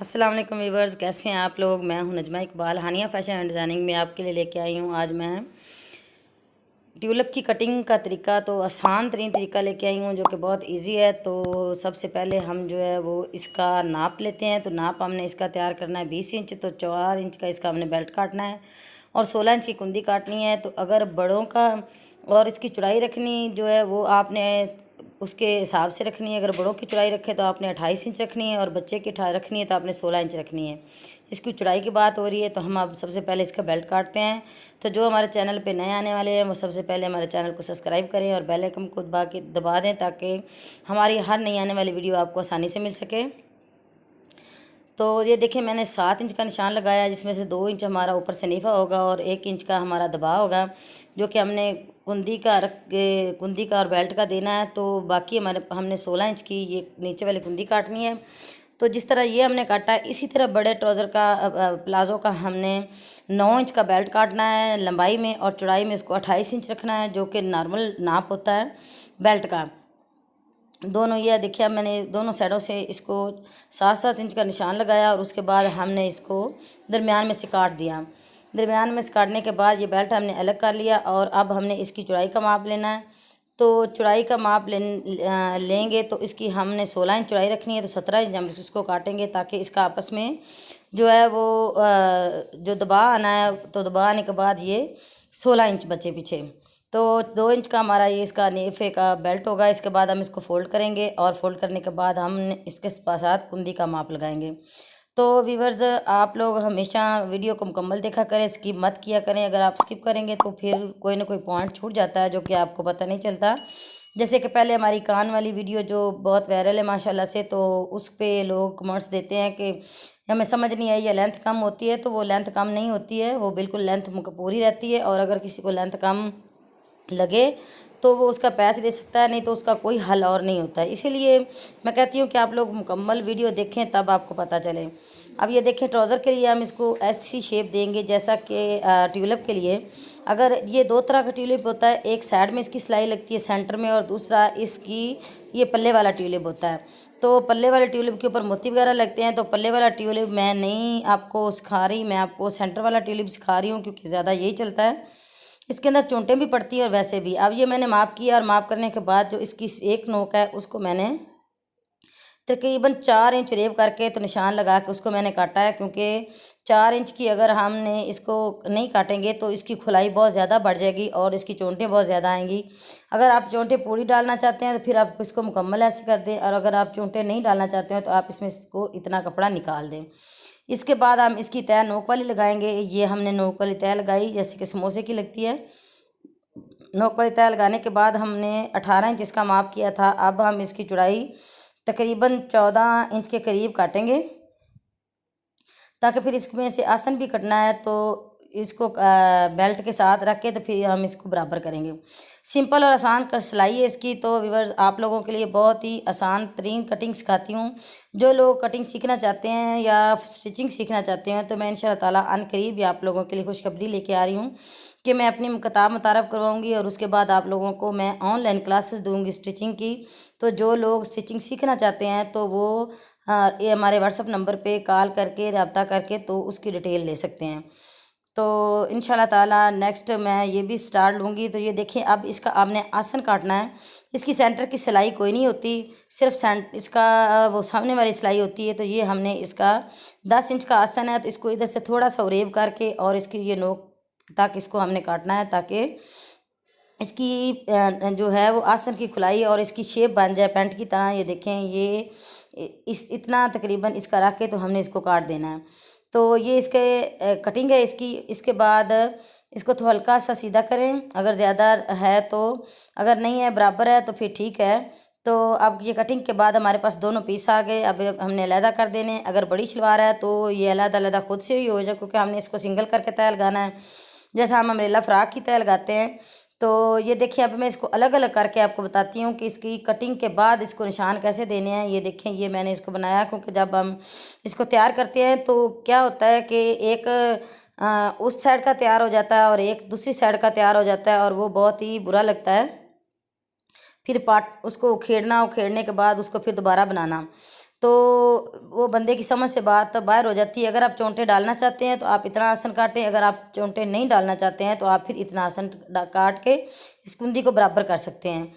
अस्सलाम वालेकुम व्यूवर्स, कैसे हैं आप लोग। मैं हूं नजमा इकबाल। हानिया फैशन एंड डिज़ाइनिंग में आपके लिए लेके आई हूं। आज मैं ट्यूलिप की कटिंग का तरीका, तो आसान तरीन तरीका लेके आई हूं जो कि बहुत इजी है। तो सबसे पहले हम जो है वो इसका नाप लेते हैं। तो नाप हमने इसका तैयार करना है 20 इंच। तो 4 इंच का इसका हमने बेल्ट काटना है और 16 इंच की कुंदी काटनी है। तो अगर बड़ों का और इसकी चौड़ाई रखनी जो है वो आपने उसके हिसाब से रखनी है। अगर बड़ों की चौड़ाई रखें तो आपने 28 इंच रखनी है और बच्चे की रखनी है तो आपने 16 इंच रखनी है। इसकी चौड़ाई की बात हो रही है तो हम अब सबसे पहले इसका बेल्ट काटते हैं। तो जो हमारे चैनल पे नए आने वाले हैं वो सबसे पहले हमारे चैनल को सब्सक्राइब करें और बेल आइकन को दबा दें ताकि हमारी हर नई आने वाली वीडियो आपको आसानी से मिल सके। तो ये देखिए, मैंने 7 इंच का निशान लगाया जिसमें से 2 इंच हमारा ऊपर से नीफा होगा और 1 इंच का हमारा दबाव होगा जो कि हमने कुंदी का और बेल्ट का देना है। तो बाकी हमने 16 इंच की ये नीचे वाली कुंदी काटनी है। तो जिस तरह ये हमने काटा है इसी तरह बड़े ट्राउज़र का प्लाज़ो का हमने 9 इंच का बेल्ट काटना है लंबाई में, और चौड़ाई में इसको 28 इंच रखना है जो कि नॉर्मल नाप होता है बेल्ट का। दोनों ये देखिए, अब मैंने दोनों साइडों से इसको 7-7 इंच का निशान लगाया और उसके बाद हमने इसको दरमियान में से काट दिया। दरमियान में से काटने के बाद ये बेल्ट हमने अलग कर लिया और अब हमने इसकी चौड़ाई का माप लेना है। तो चौड़ाई का माप लेंगे तो इसकी हमने 16 इंच चौड़ाई रखनी है। तो 17 इंच हम इसको काटेंगे ताकि इसका आपस में जो है वो जो दबा आना है। तो दबा आने के बाद ये 16 इंच बचे पीछे। तो 2 इंच का हमारा ये इसका नेफे का बेल्ट होगा। इसके बाद हम इसको फोल्ड करेंगे और फोल्ड करने के बाद हम इसके साथ कुंदी का माप लगाएंगे। तो व्यूअर्स, आप लोग हमेशा वीडियो को मुकम्मल देखा करें, स्किप मत किया करें। अगर आप स्किप करेंगे तो फिर कोई ना कोई पॉइंट छूट जाता है जो कि आपको पता नहीं चलता। जैसे कि पहले हमारी कान वाली वीडियो जो बहुत वायरल है माशाल्लाह से, तो उस पर लोग कमेंट्स देते हैं कि हमें समझ नहीं आई, या लेंथ कम होती है। तो वो लेंथ कम नहीं होती है, वो बिल्कुल लेंथ पूरी रहती है। और अगर किसी को लेंथ कम लगे तो वो उसका पैच दे सकता है, नहीं तो उसका कोई हल और नहीं होता है। इसीलिए मैं कहती हूँ कि आप लोग मुकम्मल वीडियो देखें तब आपको पता चले। अब ये देखें, ट्राउज़र के लिए हम इसको ऐसी शेप देंगे जैसा कि ट्यूलिप के लिए। अगर ये 2 तरह का ट्यूलिप होता है, एक साइड में इसकी सिलाई लगती है सेंटर में, और दूसरा इसकी ये पल्ले वाला ट्यूलिप होता है। तो पल्ले वाले ट्यूलिप के ऊपर मोती वगैरह लगते हैं। तो पल्ले वाला ट्यूलिप मैं नहीं आपको सिखा रही, मैं आपको सेंटर वाला ट्यूलिप सिखा रही हूँ क्योंकि ज़्यादा यही चलता है। इसके अंदर चोंटें भी पड़ती हैं और वैसे भी। अब ये मैंने माप किया और माप करने के बाद जो इसकी एक नोक है उसको मैंने तकरीबन 4 इंच रेब करके तो निशान लगा के उसको मैंने काटा है, क्योंकि 4 इंच की अगर हमने इसको नहीं काटेंगे तो इसकी खुलाई बहुत ज़्यादा बढ़ जाएगी और इसकी चोंटें बहुत ज़्यादा आएंगी। अगर आप चोंटें पूरी डालना चाहते हैं तो फिर आप इसको मुकम्मल ऐसे कर दें, और अगर आप चोंटें नहीं डालना चाहते हैं तो आप इसमें इसको इतना कपड़ा निकाल दें। इसके बाद हम इसकी तय नोक वाली लगाएंगे। ये हमने नोक वाली तय लगाई जैसे कि समोसे की लगती है। नोक वाली तय लगाने के बाद हमने 18 इंच इसका माप किया था। अब हम इसकी चौड़ाई तकरीबन 14 इंच के करीब काटेंगे, ताकि फिर इसमें से आसन भी कटना है। तो इसको बेल्ट के साथ रख के तो फिर हम इसको बराबर करेंगे। सिंपल और आसान सिलाई है इसकी। तो व्यूअर्स, आप लोगों के लिए बहुत ही आसान तरीन कटिंग सिखाती हूँ। जो लोग कटिंग सीखना चाहते हैं या स्टिचिंग सीखना चाहते हैं तो मैं इंशाल्लाह ताला अनकरीब भी आप लोगों के लिए खुशखबरी लेके आ रही हूँ कि मैं अपनी किताब मुतारफ़ करवाऊँगी और उसके बाद आप लोगों को मैं ऑनलाइन क्लासेस दूँगी स्टिचिंग की। तो जो लोग स्टिचिंग सीखना चाहते हैं तो वो ये हमारे व्हाट्सअप नंबर पे कॉल करके रब्ता करके तो उसकी डिटेल ले सकते हैं। तो इंशाल्लाह ताला नेक्स्ट मैं ये भी स्टार्ट लूँगी। तो ये देखें, अब इसका आपने आसन काटना है। इसकी सेंटर की सिलाई कोई नहीं होती, सिर्फ इसका वो सामने वाली सिलाई होती है। तो ये हमने इसका 10 इंच का आसन है, तो इसको इधर से थोड़ा सा उरेब करके और इसकी ये नोक तक इसको हमने काटना है ताकि इसकी जो है वो आसन की खुलाई और इसकी शेप बन जाए पैंट की तरह। ये देखें, ये इस इतना तकरीबन इसका रख के तो हमने इसको काट देना है। तो ये इसके कटिंग है इसकी। इसके बाद इसको तो हल्का सा सीधा करें अगर ज़्यादा है तो, अगर नहीं है बराबर है तो फिर ठीक है। तो अब ये कटिंग के बाद हमारे पास दोनों पीस आ गए। अब हमने अलहदा कर देने। अगर बड़ी शलवार है तो ये अलहदा अलहदा खुद से ही हो जाए, क्योंकि हमने इसको सिंगल करके तय लगाना है जैसा हम अम्ब्रेला फ्राक की तय लगाते हैं। तो ये देखिए, अब मैं इसको अलग अलग करके आपको बताती हूँ कि इसकी कटिंग के बाद इसको निशान कैसे देने हैं। ये देखें, ये मैंने इसको बनाया क्योंकि जब हम इसको तैयार करते हैं तो क्या होता है कि एक उस साइड का तैयार हो जाता है और एक दूसरी साइड का तैयार हो जाता है, और वो बहुत ही बुरा लगता है। फिर पार्ट उसको उखेड़ना, उखेड़ने के बाद उसको फिर दोबारा बनाना। तो वो बंदे की समझ से बात बाहर हो जाती है। अगर आप चोंटे डालना चाहते हैं तो आप इतना आसन काटें, अगर आप चोंटे नहीं डालना चाहते हैं तो आप फिर इतना आसन काट के इस कुंदी को बराबर कर सकते हैं।